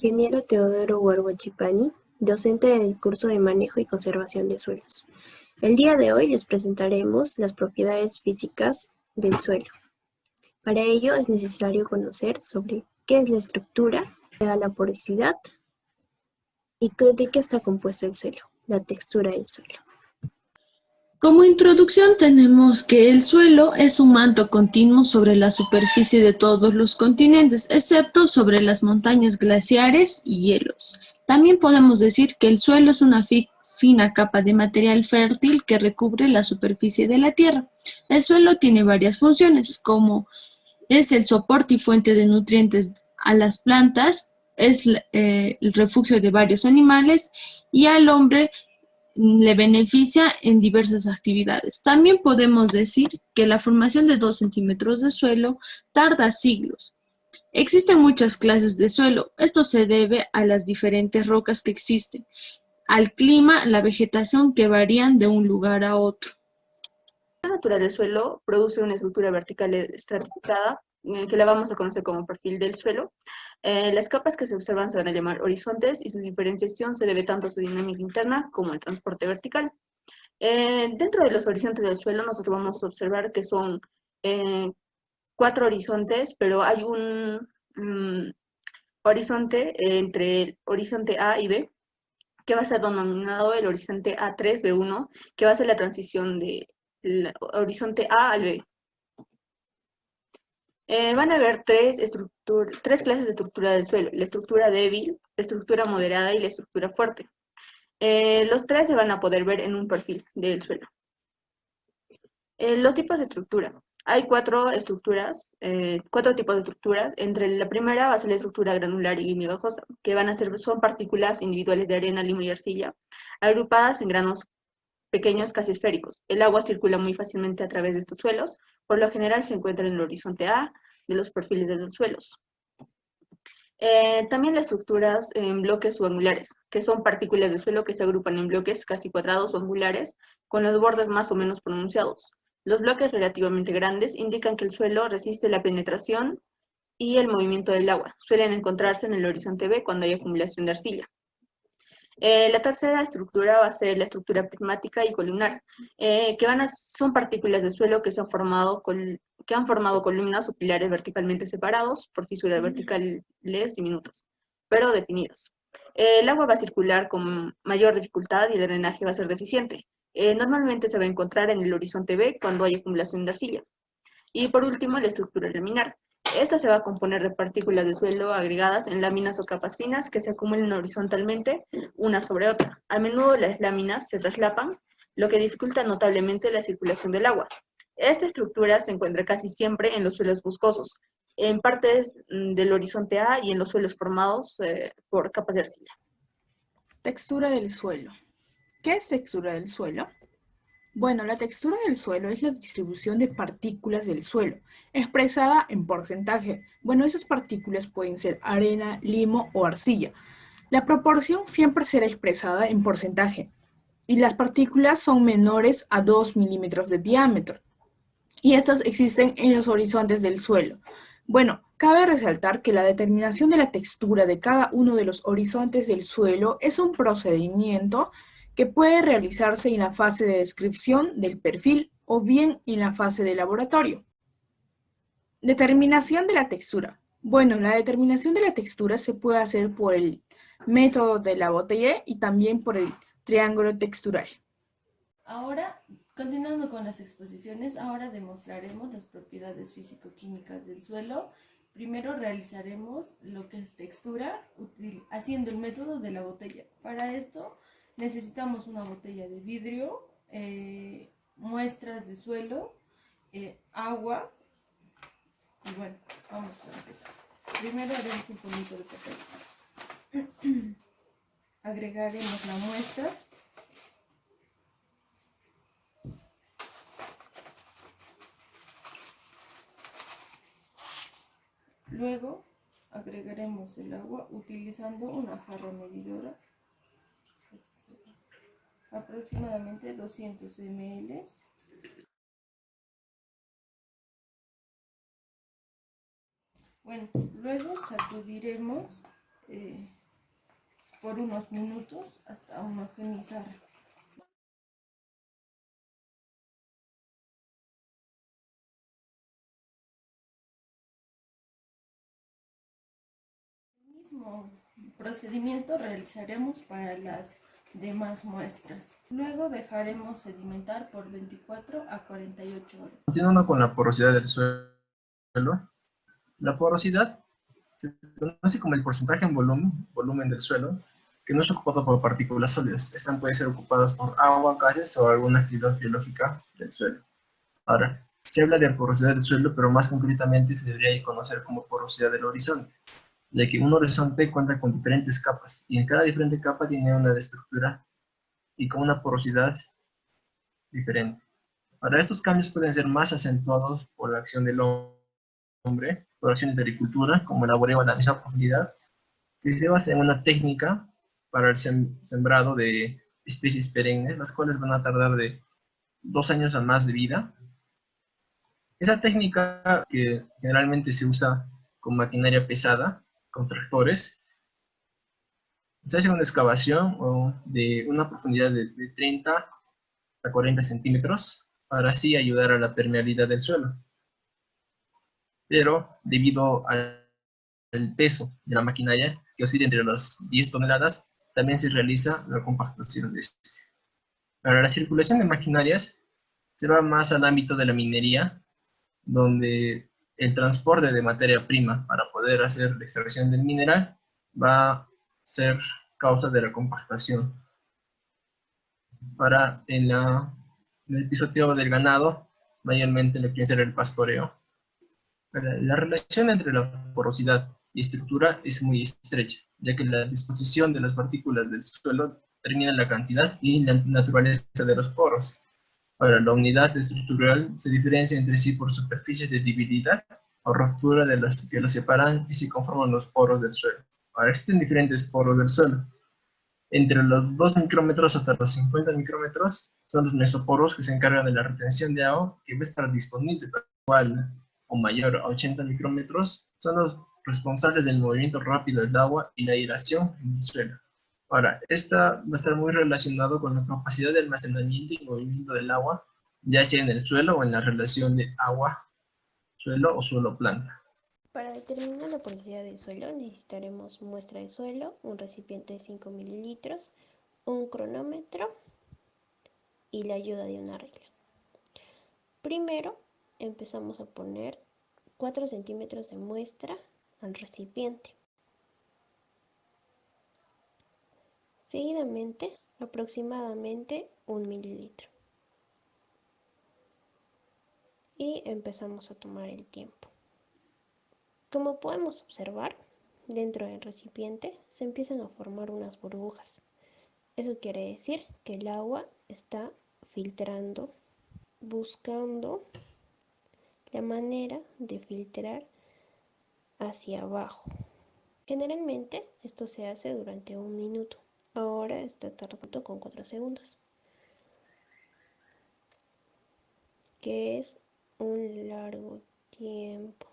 Ingeniero Teodoro Huergo-Chipani, docente del curso de Manejo y Conservación de Suelos. El día de hoy les presentaremos las propiedades físicas del suelo. Para ello es necesario conocer sobre qué es la estructura, la porosidad y de qué está compuesto el suelo, la textura del suelo. Como introducción tenemos que el suelo es un manto continuo sobre la superficie de todos los continentes, excepto sobre las montañas glaciares y hielos. También podemos decir que el suelo es una fina capa de material fértil que recubre la superficie de la Tierra. El suelo tiene varias funciones, como es el soporte y fuente de nutrientes a las plantas, es el refugio de varios animales y al hombre le beneficia en diversas actividades. También podemos decir que la formación de 2 centímetros de suelo tarda siglos. Existen muchas clases de suelo. Esto se debe a las diferentes rocas que existen, al clima, la vegetación que varían de un lugar a otro. La estructura del suelo produce una estructura vertical estratificada que la vamos a conocer como perfil del suelo. Las capas que se observan se van a llamar horizontes y su diferenciación se debe tanto a su dinámica interna como al transporte vertical. Dentro de los horizontes del suelo nosotros vamos a observar que son 4 horizontes, pero hay un horizonte entre el horizonte A y B, que va a ser denominado el horizonte A3-B1, que va a ser la transición del horizonte A al B. Van a haber tres clases de estructura del suelo: la estructura débil, la estructura moderada y la estructura fuerte. Los tres se van a poder ver en un perfil del suelo. Los tipos de estructura. Hay cuatro tipos de estructuras. Entre la primera va a ser la estructura granular y migajosa, que son partículas individuales de arena, limo y arcilla, agrupadas en granos pequeños casi esféricos. El agua circula muy fácilmente a través de estos suelos. Por lo general se encuentra en el horizonte A de los perfiles de los suelos. También las estructuras en bloques o angulares, que son partículas de suelo que se agrupan en bloques casi cuadrados o angulares, con los bordes más o menos pronunciados. Los bloques relativamente grandes indican que el suelo resiste la penetración y el movimiento del agua. Suelen encontrarse en el horizonte B cuando hay acumulación de arcilla. La tercera estructura va a ser la estructura prismática y columnar, son partículas de suelo que han formado columnas o pilares verticalmente separados por fisuras verticales diminutas, pero definidas. El agua va a circular con mayor dificultad y el drenaje va a ser deficiente. Normalmente se va a encontrar en el horizonte B cuando hay acumulación de arcilla. Y por último, la estructura laminar. Esta se va a componer de partículas de suelo agregadas en láminas o capas finas que se acumulan horizontalmente una sobre otra. A menudo las láminas se traslapan, lo que dificulta notablemente la circulación del agua. Esta estructura se encuentra casi siempre en los suelos boscosos, en partes del horizonte A y en los suelos formados por capas de arcilla. Textura del suelo. ¿Qué es textura del suelo? Bueno, la textura del suelo es la distribución de partículas del suelo, expresada en porcentaje. Bueno, esas partículas pueden ser arena, limo o arcilla. La proporción siempre será expresada en porcentaje, y las partículas son menores a 2 milímetros de diámetro, y estas existen en los horizontes del suelo. Bueno, cabe resaltar que la determinación de la textura de cada uno de los horizontes del suelo es un procedimiento que puede realizarse en la fase de descripción del perfil o bien en la fase de laboratorio. Determinación de la textura. Bueno, la determinación de la textura se puede hacer por el método de la botella y también por el triángulo textural. Ahora, continuando con las exposiciones, ahora demostraremos las propiedades físico-químicas del suelo. Primero realizaremos lo que es textura, haciendo el método de la botella. Para esto necesitamos una botella de vidrio, muestras de suelo, agua, y bueno, vamos a empezar. Primero haremos un poquito de papel. Agregaremos la muestra. Luego agregaremos el agua utilizando una jarra medidora, aproximadamente 200 ml. Bueno, luego sacudiremos por unos minutos hasta homogeneizar. El mismo procedimiento realizaremos para las demás muestras. Luego dejaremos sedimentar por 24 a 48 horas. Continuando con la porosidad del suelo, la porosidad se conoce como el porcentaje en volumen del suelo que no es ocupado por partículas sólidas. Estas pueden ser ocupadas por agua, gases o alguna actividad biológica del suelo. Ahora, se habla de porosidad del suelo, pero más concretamente se debería conocer como porosidad del horizonte, ya que un horizonte cuenta con diferentes capas, y en cada diferente capa tiene una estructura y con una porosidad diferente. Ahora, estos cambios pueden ser más acentuados por la acción del hombre, por acciones de agricultura, como el laboreo a la misma profundidad, que se basa en una técnica para el sembrado de especies perennes, las cuales van a tardar de 2 años a más de vida. Esa técnica, que generalmente se usa con maquinaria pesada, con tractores, se hace una excavación de una profundidad de 30 a 40 centímetros para así ayudar a la permeabilidad del suelo. Pero debido al peso de la maquinaria, que oscila entre las 10 toneladas, también se realiza la compactación de este. Para la circulación de maquinarias se va más al ámbito de la minería, donde el transporte de materia prima para poder hacer la extracción del mineral va a ser causa de la compactación. En el pisoteo del ganado, mayormente lo que será el pastoreo. La relación entre la porosidad y estructura es muy estrecha, ya que la disposición de las partículas del suelo determina la cantidad y la naturaleza de los poros. Ahora, la unidad estructural se diferencia entre sí por superficies de debilidad o ruptura de las que los separan y se conforman los poros del suelo. Ahora, existen diferentes poros del suelo. Entre los 2 micrómetros hasta los 50 micrómetros son los mesoporos, que se encargan de la retención de agua que va a estar disponible, pero igual o mayor a 80 micrómetros son los responsables del movimiento rápido del agua y la aireación en el suelo. Ahora, esta va a estar muy relacionado con la capacidad de almacenamiento y movimiento del agua, ya sea en el suelo o en la relación de agua-suelo o suelo-planta. Para determinar la porosidad del suelo necesitaremos muestra de suelo, un recipiente de 5 mililitros, un cronómetro y la ayuda de una regla. Primero empezamos a poner 4 centímetros de muestra al recipiente. Seguidamente, aproximadamente 1 mililitro. Y empezamos a tomar el tiempo. Como podemos observar, dentro del recipiente se empiezan a formar unas burbujas. Eso quiere decir que el agua está filtrando, buscando la manera de filtrar hacia abajo. Generalmente esto se hace durante 1 minuto. Ahora está tardando con 4 segundos, que es un largo tiempo,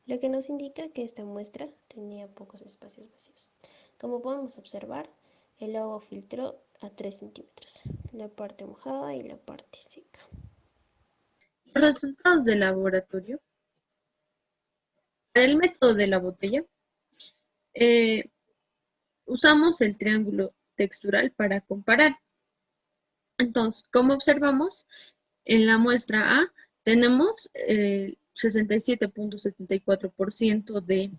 lo que nos indica que esta muestra tenía pocos espacios vacíos. Como podemos observar, el agua filtró a 3 centímetros, la parte mojada y la parte seca. Los resultados del laboratorio. Para el método de la botella, usamos el triángulo textural para comparar. Entonces, como observamos, en la muestra A tenemos 67.74% de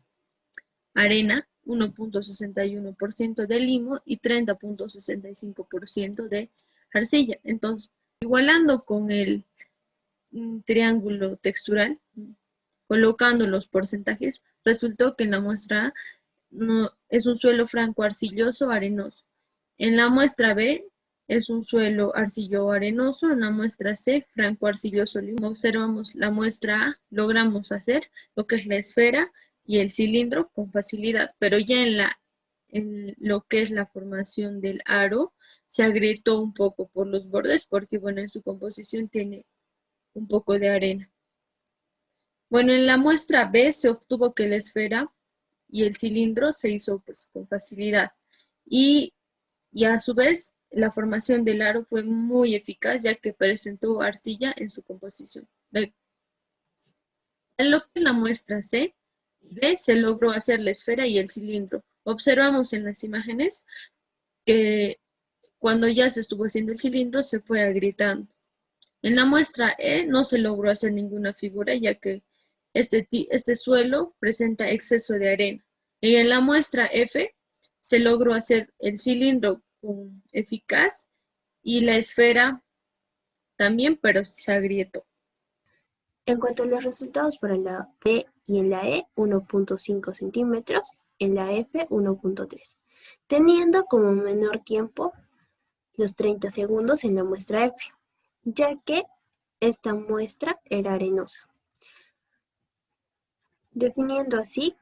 arena, 1.61% de limo y 30.65% de arcilla. Entonces, igualando con el triángulo textural, colocando los porcentajes, resultó que en la muestra A es un suelo franco arcilloso arenoso. En la muestra B es un suelo arcillo arenoso. En la muestra C, franco arcilloso limo. Observamos la muestra A, logramos hacer lo que es la esfera y el cilindro con facilidad, pero ya en lo que es la formación del aro se agrietó un poco por los bordes porque, bueno, en su composición tiene un poco de arena. Bueno, en la muestra B se obtuvo que la esfera y el cilindro se hizo pues con facilidad. Y a su vez la formación del aro fue muy eficaz ya que presentó arcilla en su composición. En lo que en la muestra C y D se logró hacer la esfera y el cilindro. Observamos en las imágenes que cuando ya se estuvo haciendo el cilindro se fue agrietando. En la muestra E no se logró hacer ninguna figura ya que este suelo presenta exceso de arena. Y en la muestra F se logró hacer el cilindro eficaz y la esfera también, pero se agrietó. En cuanto a los resultados para la D y en la E, 1.5 centímetros, en la F 1.3, teniendo como menor tiempo los 30 segundos en la muestra F, ya que esta muestra era arenosa, definiendo así